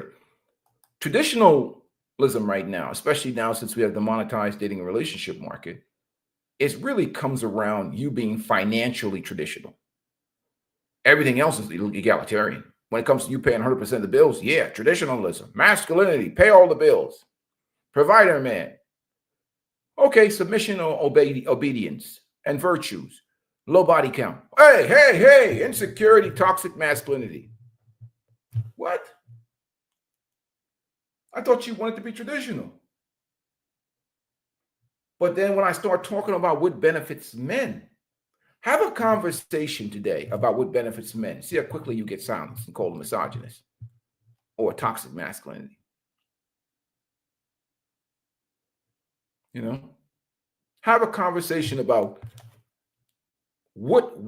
traditionalism right now, especially now since we have the monetized dating and relationship market, it really comes around you being financially traditional. Everything else is egalitarian. When it comes to you paying 100% of the bills, yeah, traditionalism, masculinity, pay all the bills, provider man. Okay, submission or obedience and virtues, low body count. Hey, insecurity, toxic masculinity. What? I thought you wanted to be traditional. But then when I start talking about what benefits men, have a conversation today about what benefits men. See how quickly you get silenced and called a misogynist or toxic masculinity. You know, have a conversation about what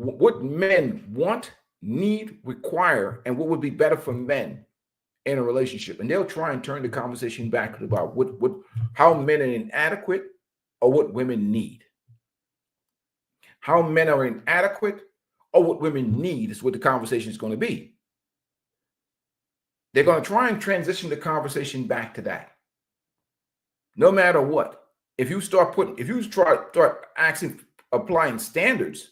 men want, need, require, and what would be better for men in a relationship. And they'll try and turn the conversation back about how men are inadequate or what women need. How men are inadequate or what women need is what the conversation is going to be. They're going to try and transition the conversation back to that. no matter what. If you start applying standards,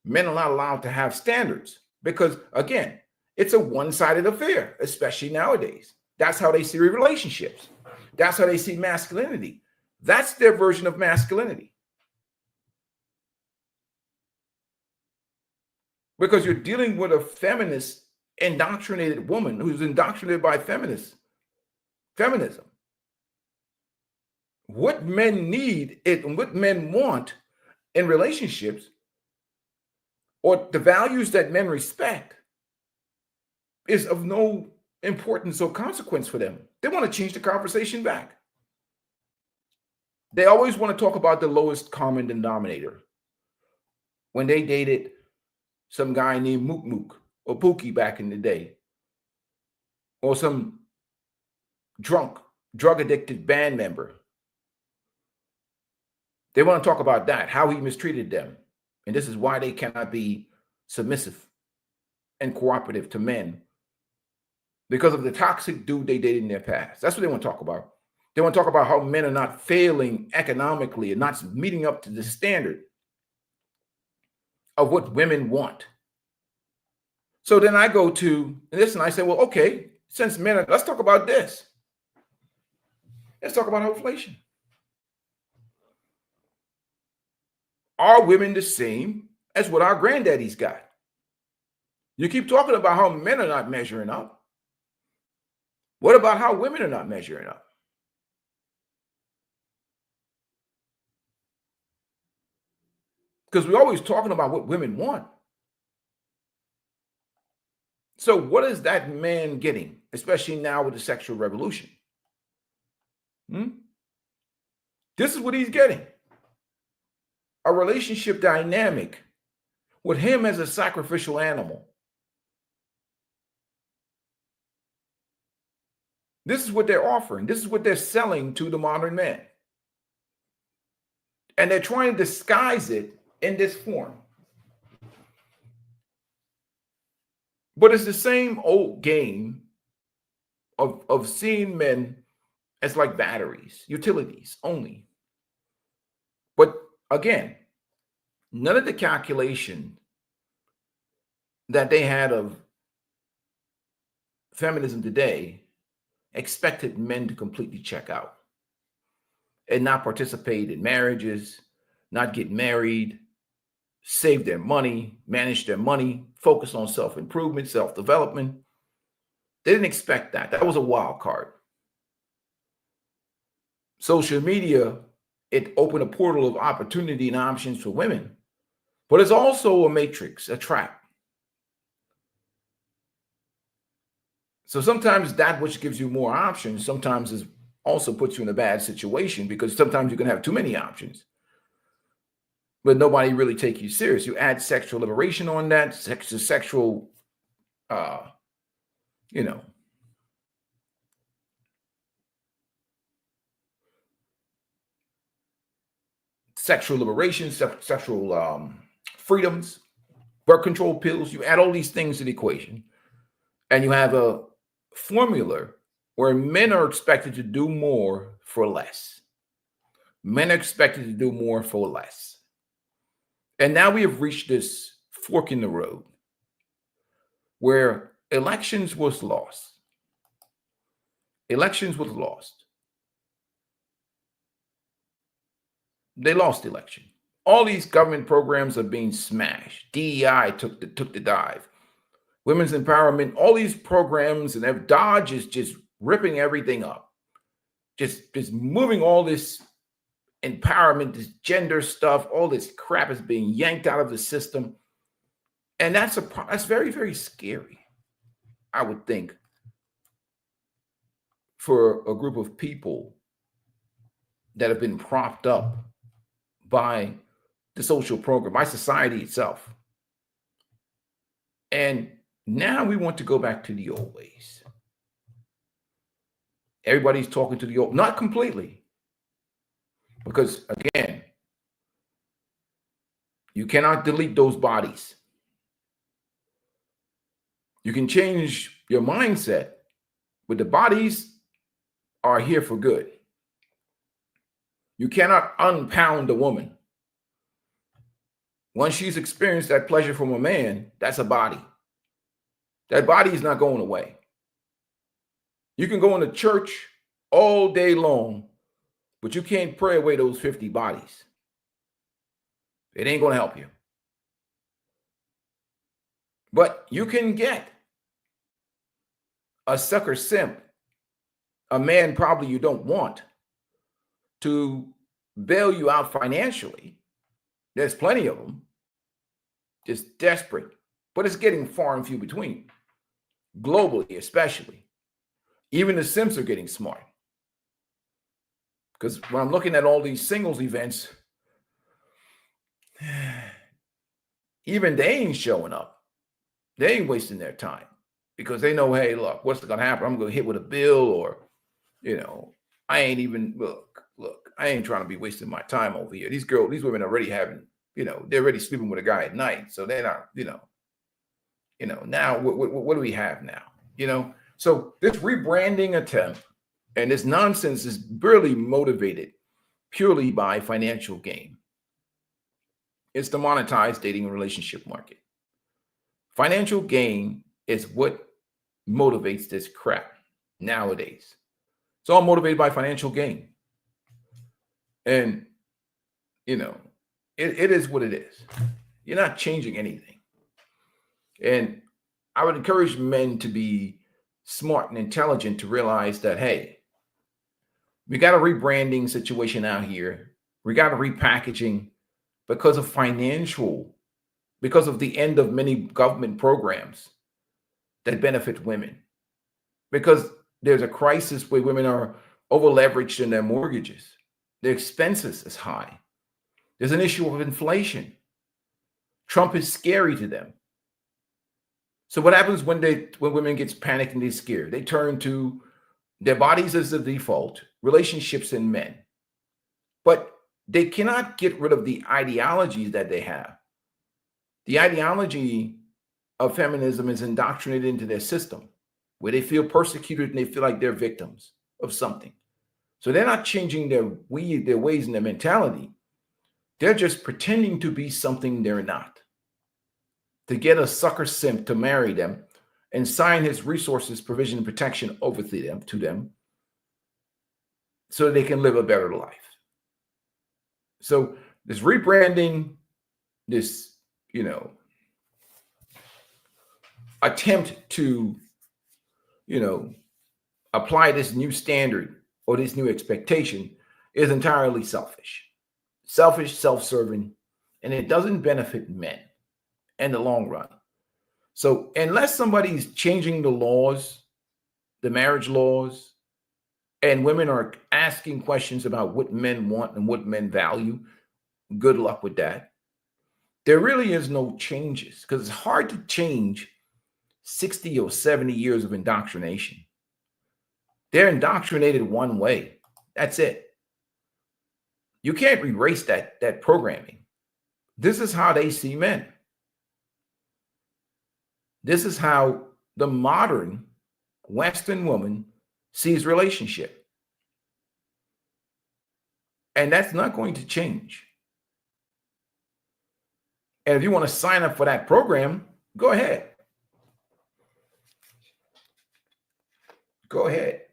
men are not allowed to have standards because, again, it's a one-sided affair, especially nowadays. That's how they see relationships. That's how they see masculinity. That's their version of masculinity. Because you're dealing with a feminist, indoctrinated woman who's indoctrinated by feminism. What men need and what men want in relationships, or the values that men respect, is of no importance or consequence for them. They want to change the conversation back. They always want to talk about the lowest common denominator. When they dated some guy named Mook Mook or Pookie back in the day, or some drug addicted band member, they want to talk about that, how he mistreated them. And this is why they cannot be submissive and cooperative to men, because of the toxic dude they dated in their past. That's what they want to talk about. They want to talk about how men are not failing economically and not meeting up to the standard of what women want. So then I go to this and I say, well, okay, since men are, let's talk about this. Let's talk about inflation. Are women the same as what our granddaddies got? You keep talking about how men are not measuring up. What about how women are not measuring up? Because we're always talking about what women want. So what is that man getting, especially now with the sexual revolution? This is what he's getting. A relationship dynamic with him as a sacrificial animal. This is what they're offering. This is what they're selling to the modern man. And they're trying to disguise it in this form. But it's the same old game of seeing men as like batteries, utilities only. But again, none of the calculation that they had of feminism today expected men to completely check out and not participate in marriages, not get married, save their money, manage their money, focus on self-improvement, self-development. They didn't expect that. That was a wild card. Social media, it opened a portal of opportunity and options for women, but it's also a matrix, a trap. So sometimes that which gives you more options sometimes is also puts you in a bad situation, because sometimes you can have too many options, but nobody really take you serious. You add sexual liberation on that, sexual, sexual liberation, sexual freedoms, birth control pills. You add all these things to the equation, and you have a formula where men are expected to do more for less. Men are expected to do more for less. And now we have reached this fork in the road where elections was lost. Elections was lost. They lost the election. All these government programs are being smashed. DEI took the dive. Women's empowerment, all these programs, and Dodge is just ripping everything up. Just moving all this empowerment, this gender stuff, all this crap is being yanked out of the system. And that's very, very scary, I would think, for a group of people that have been propped up by the social program, by society itself. And now we want to go back to the old ways. Everybody's talking to the old, not completely, because again, you cannot delete those bodies. You can change your mindset, but the bodies are here for good. You cannot unpound a woman. Once she's experienced that pleasure from a man, that's a body. That body is not going away. You can go into church all day long, but you can't pray away those 50 bodies. It ain't going to help you. But you can get a sucker simp, a man probably you don't want, to bail you out financially. There's plenty of them, just desperate, but it's getting far and few between, globally especially. Even the simps are getting smart. Because when I'm looking at all these singles events, even they ain't showing up. They ain't wasting their time because they know, hey, look, what's going to happen? I'm going to hit with a bill, or, I ain't even, look, I ain't trying to be wasting my time over here. These women are already having, they're already sleeping with a guy at night. So they're not, now what do we have now? So this rebranding attempt and this nonsense is barely motivated purely by financial gain. It's the monetized dating and relationship market. Financial gain is what motivates this crap nowadays. It's all motivated by financial gain. And, it is what it is. You're not changing anything. And I would encourage men to be smart and intelligent to realize that, hey, we got a rebranding situation out here. We got a repackaging because of because of the end of many government programs that benefit women. Because there's a crisis where women are over leveraged in their mortgages. Their expenses is high. There's an issue of inflation. Trump is scary to them. So what happens when women gets panicked and they're scared? They turn to their bodies as the default, relationships and men. But they cannot get rid of the ideologies that they have. The ideology of feminism is indoctrinated into their system, where they feel persecuted and they feel like they're victims of something. So they're not changing their ways and their mentality. They're just pretending to be something they're not, to get a sucker simp to marry them and sign his resources, provision, and protection over to them so they can live a better life. So this rebranding, this, attempt to, apply this new standard or this new expectation is entirely selfish, self-serving, and it doesn't benefit men in the long run. So unless somebody's changing the laws, the marriage laws, and women are asking questions about what men want and what men value, good luck with that. There really is no changes because it's hard to change 60 or 70 years of indoctrination. They're indoctrinated one way. That's it. You can't erase that programming. This is how they see men. This is how the modern Western woman sees relationship. And that's not going to change. And if you want to sign up for that program, go ahead. Go ahead.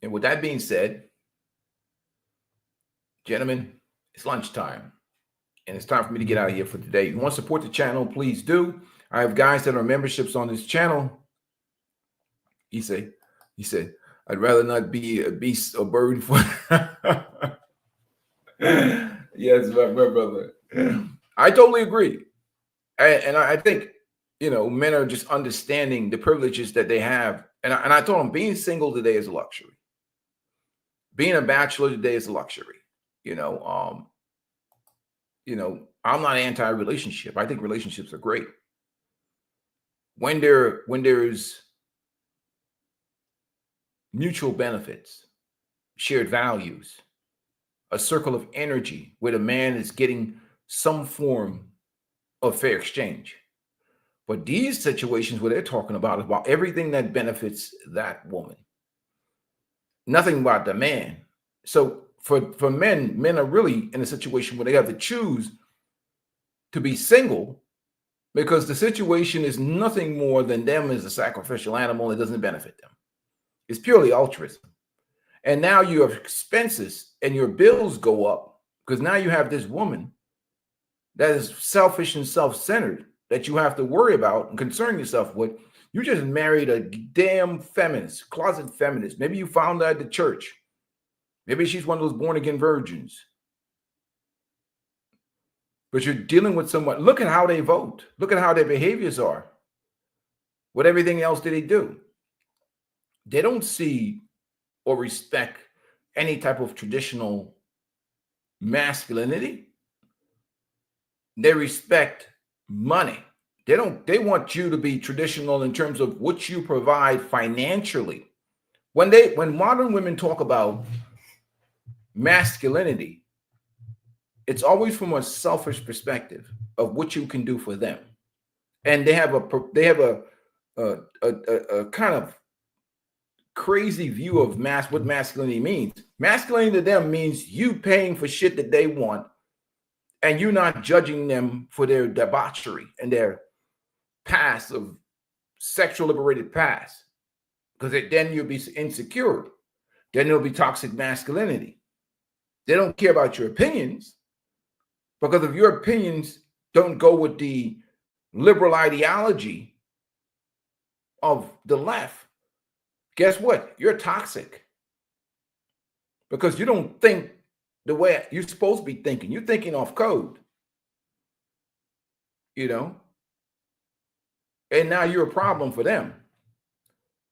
And with that being said, gentlemen, it's lunchtime. And it's time for me to get out of here for today. If you want to support the channel, please do. I have guys that are memberships on this channel. He said, I'd rather not be a beast or bird for yes, my brother. I totally agree. And I think, men are just understanding the privileges that they have. And I told them being single today is a luxury. Being a bachelor today is a luxury. I'm not anti-relationship. I think relationships are great. When there's mutual benefits, shared values, a circle of energy where the man is getting some form of fair exchange. But these situations where they're talking about is about everything that benefits that woman, nothing about the man. So for men are really in a situation where they have to choose to be single because the situation is nothing more than them as a sacrificial animal that doesn't benefit them. It's purely altruism. And now you have expenses and your bills go up because now you have this woman that is selfish and self-centered that you have to worry about and concern yourself with. You just married a damn feminist, closet feminist. Maybe you found her at the church. Maybe she's one of those born-again virgins. But you're dealing with someone. Look at how they vote. Look at how their behaviors are. What everything else do they do? They don't see or respect any type of traditional masculinity. They respect money. They want you to be traditional in terms of what you provide financially. When modern women talk about masculinity, it's always from a selfish perspective of what you can do for them. And they have a kind of crazy view of what masculinity means. Masculinity to them means you paying for shit that they want and you not judging them for their debauchery and their past of sexual liberated past, because then you'll be insecure. Then there'll be toxic masculinity. They don't care about your opinions, because if your opinions don't go with the liberal ideology of the left, guess what? You're toxic, because you don't think the way you're supposed to be thinking. You're thinking off code, and now you're a problem for them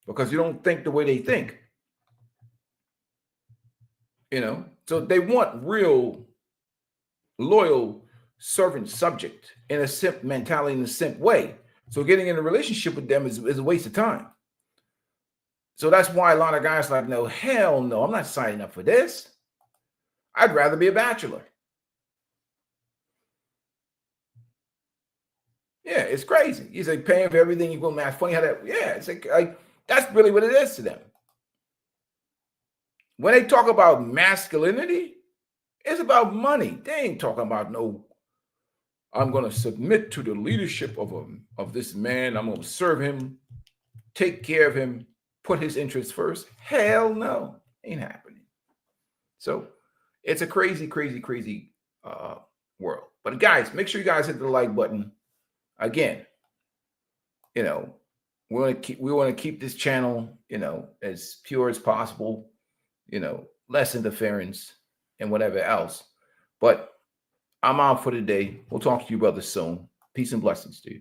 because you don't think the way they think. So they want real loyal servant subject in a simp mentality, in a simp way. So getting in a relationship with them is a waste of time. So that's why a lot of guys are like, no, hell no, I'm not signing up for this. I'd rather be a bachelor. Yeah, it's crazy. He's like paying for everything you go, man. Funny how that, yeah, it's like that's really what it is to them. When they talk about masculinity, it's about money. They ain't talking about no, I'm going to submit to the leadership of this man. I'm going to serve him, take care of him, put his interests first. Hell no, ain't happening. So it's a crazy, crazy, crazy world. But guys, make sure you guys hit the like button. Again, we want to keep this channel, as pure as possible, less interference and whatever else. But I'm out for today. We'll talk to you brothers soon. Peace and blessings to you.